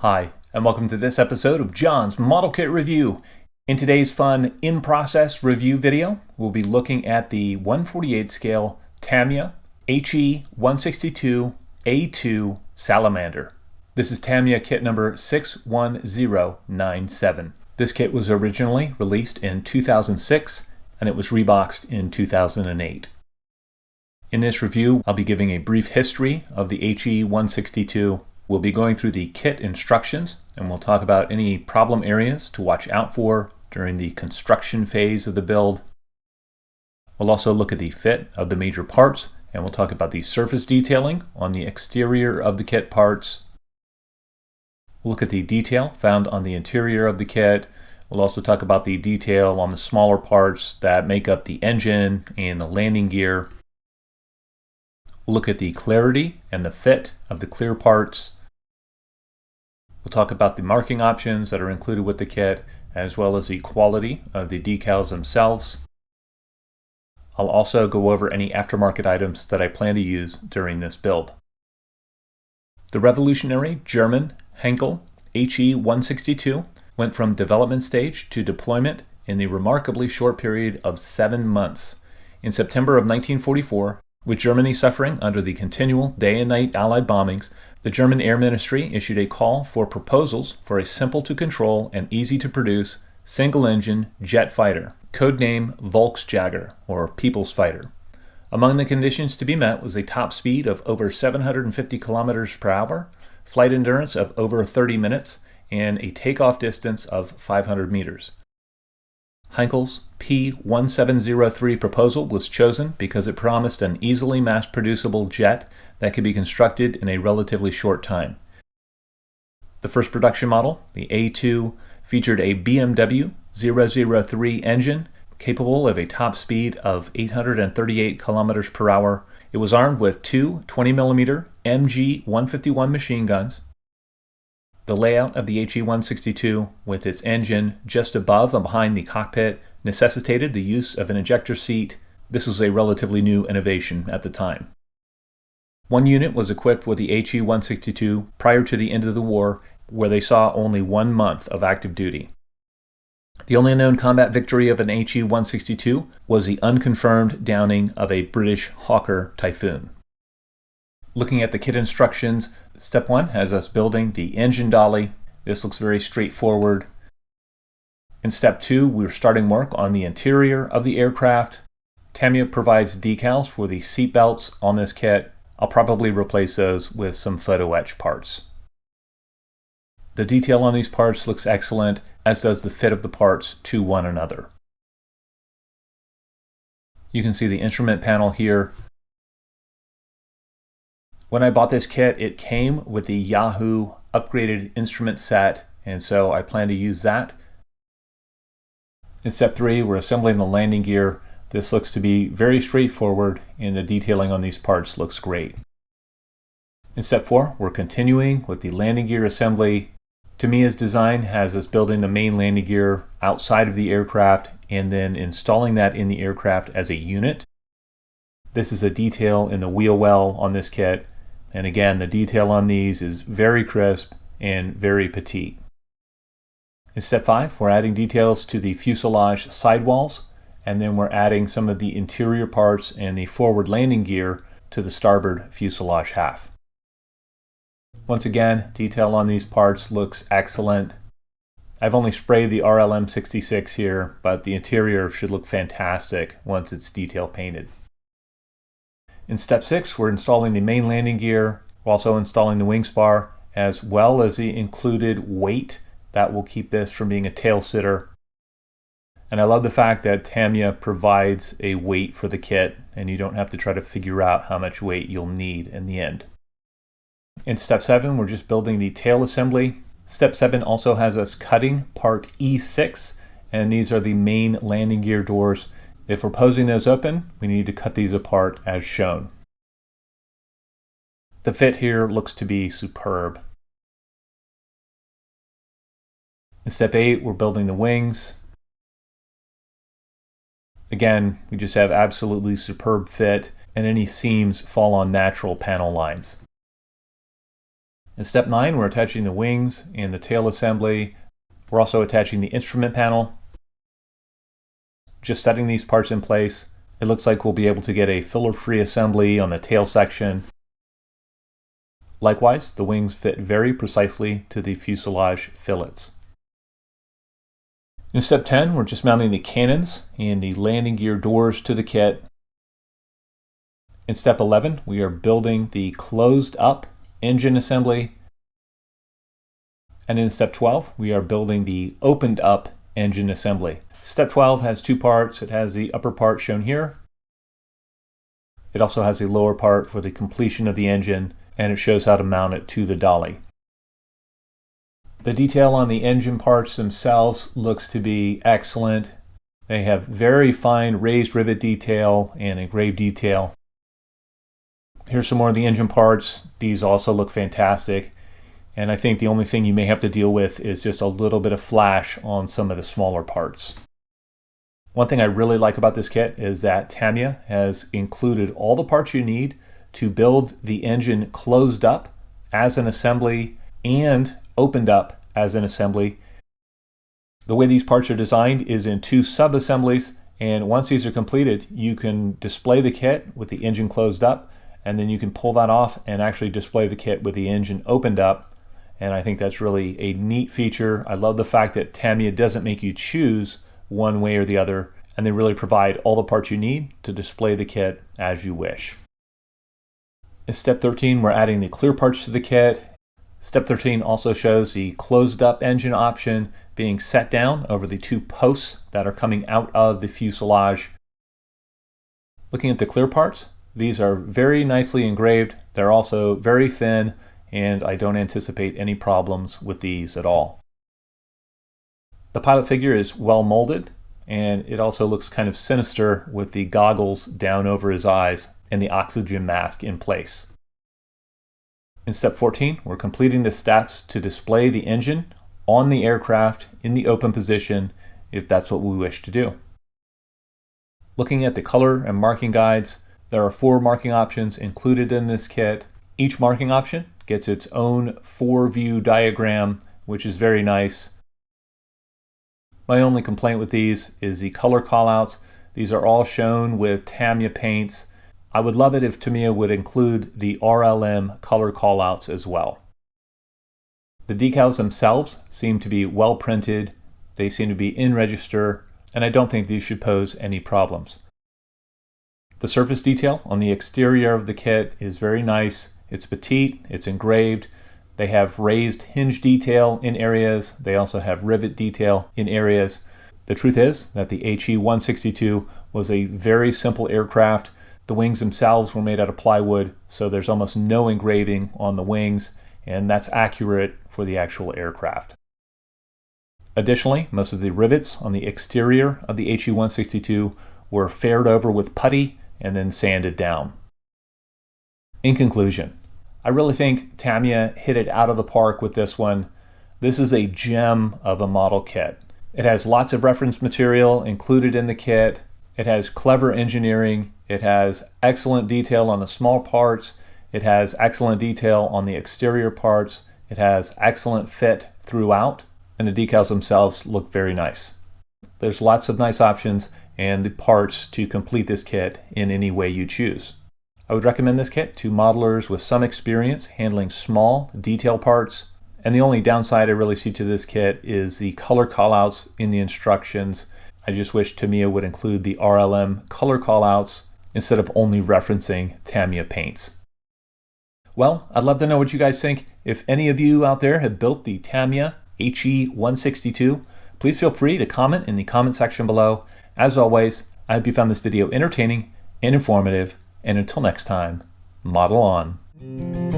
Hi, and welcome to this episode of John's Model Kit Review. In today's fun in-process review video, we'll be looking at the 1/48 scale Tamiya He.162 A2 Salamander. This is Tamiya kit number 61097. This kit was originally released in 2006, and it was reboxed in 2008. In this review, I'll be giving a brief history of the He.162. We'll be going through the kit instructions, and we'll talk about any problem areas to watch out for during the construction phase of the build. We'll also look at the fit of the major parts, and we'll talk about the surface detailing on the exterior of the kit parts. We'll look at the detail found on the interior of the kit. We'll also talk about the detail on the smaller parts that make up the engine and the landing gear. We'll look at the clarity and the fit of the clear parts. We'll talk about the marking options that are included with the kit, as well as the quality of the decals themselves. I'll also go over any aftermarket items that I plan to use during this build. The revolutionary German Heinkel He.162 went from development stage to deployment in the remarkably short period of 7 months. In September of 1944, with Germany suffering under the continual day and night Allied bombings, the German Air Ministry issued a call for proposals for a simple-to-control and easy-to-produce single-engine jet fighter, codename Volksjäger, or People's Fighter. Among the conditions to be met was a top speed of over 750 kilometers per hour, flight endurance of over 30 minutes, and a takeoff distance of 500 meters. Heinkel's P1703 proposal was chosen because it promised an easily mass-producible jet that could be constructed in a relatively short time. The first production model, the A2, featured a BMW 003 engine capable of a top speed of 838 kilometers per hour. It was armed with two 20mm MG-151 machine guns. The layout of the He.162, with its engine just above and behind the cockpit, necessitated the use of an ejector seat. This was a relatively new innovation at the time. One unit was equipped with the He.162 prior to the end of the war, where they saw only 1 month of active duty. The only known combat victory of an He.162 was the unconfirmed downing of a British Hawker Typhoon. Looking at the kit instructions, Step 1 has us building the engine dolly. This looks very straightforward. In Step 2, we're starting work on the interior of the aircraft. Tamiya provides decals for the seat belts on this kit. I'll probably replace those with some photo etch parts. The detail on these parts looks excellent, as does the fit of the parts to one another. You can see the instrument panel here. When I bought this kit, it came with the Yahoo upgraded instrument set, and so I plan to use that. In Step 3, we're assembling the landing gear. This looks to be very straightforward, and the detailing on these parts looks great. In Step 4, we're continuing with the landing gear assembly. Tamiya's design has us building the main landing gear outside of the aircraft and then installing that in the aircraft as a unit. This is a detail in the wheel well on this kit. And again, the detail on these is very crisp and very petite. In Step 5, we're adding details to the fuselage sidewalls, and then we're adding some of the interior parts and the forward landing gear to the starboard fuselage half. Once again, detail on these parts looks excellent. I've only sprayed the RLM66 here, but the interior should look fantastic once it's detail painted. In Step 6, we're installing the main landing gear. We're also installing the wing spar, as well as the included weight that will keep this from being a tail sitter. And I love the fact that Tamiya provides a weight for the kit, and you don't have to try to figure out how much weight you'll need in the end. In Step 7, we're just building the tail assembly. Step 7 also has us cutting part E6, and these are the main landing gear doors. If we're posing those open, we need to cut these apart as shown. The fit here looks to be superb. In Step 8, we're building the wings. Again, we just have absolutely superb fit, and any seams fall on natural panel lines. In step 9, we're attaching the wings and the tail assembly. We're also attaching the instrument panel. Just setting these parts in place, it looks like we'll be able to get a filler-free assembly on the tail section. Likewise, the wings fit very precisely to the fuselage fillets. In step 10, we're just mounting the cannons and the landing gear doors to the kit. In step 11, we are building the closed-up engine assembly. And in step 12, we are building the opened-up engine assembly. Step 12 has two parts. It has the upper part shown here. It also has a lower part for the completion of the engine, and it shows how to mount it to the dolly. The detail on the engine parts themselves looks to be excellent. They have very fine raised rivet detail and engraved detail. Here's some more of the engine parts. These also look fantastic. And I think the only thing you may have to deal with is just a little bit of flash on some of the smaller parts. One thing I really like about this kit is that Tamiya has included all the parts you need to build the engine closed up as an assembly and opened up as an assembly. The way these parts are designed is in two sub-assemblies, and once these are completed, you can display the kit with the engine closed up, and then you can pull that off and actually display the kit with the engine opened up. And I think that's really a neat feature. I love the fact that Tamiya doesn't make you choose one way or the other, and they really provide all the parts you need to display the kit as you wish. In step 13, we're adding the clear parts to the kit. Step 13 also shows the closed up engine option being set down over the two posts that are coming out of the fuselage. Looking at the clear parts, these are very nicely engraved. They're also very thin, and I don't anticipate any problems with these at all. The pilot figure is well molded, and it also looks kind of sinister with the goggles down over his eyes and the oxygen mask in place. In step 14, we're completing the steps to display the engine on the aircraft in the open position if that's what we wish to do. Looking at the color and marking guides, there are 4 marking options included in this kit. Each marking option gets its own 4-view diagram, which is very nice. My only complaint with these is the color callouts. These are all shown with Tamiya paints. I would love it if Tamiya would include the RLM color callouts as well. The decals themselves seem to be well printed. They seem to be in register, and I don't think these should pose any problems. The surface detail on the exterior of the kit is very nice. It's petite, it's engraved. They have raised hinge detail in areas. They also have rivet detail in areas. The truth is that the He.162 was a very simple aircraft. The wings themselves were made out of plywood, so there's almost no engraving on the wings, and that's accurate for the actual aircraft. Additionally, most of the rivets on the exterior of the He.162 were faired over with putty and then sanded down. In conclusion, I really think Tamiya hit it out of the park with this one. This is a gem of a model kit. It has lots of reference material included in the kit. It has clever engineering. It has excellent detail on the small parts. It has excellent detail on the exterior parts. It has excellent fit throughout, and the decals themselves look very nice. There's lots of nice options and the parts to complete this kit in any way you choose. I would recommend this kit to modelers with some experience handling small detail parts, and the only downside I really see to this kit is the color callouts in the instructions. I just wish Tamiya would include the RLM color callouts instead of only referencing Tamiya paints. Well, I'd love to know what you guys think. If any of you out there have built the Tamiya He.162, please feel free to comment in the comment section below. As always, I hope you found this video entertaining and informative, and until next time, model on.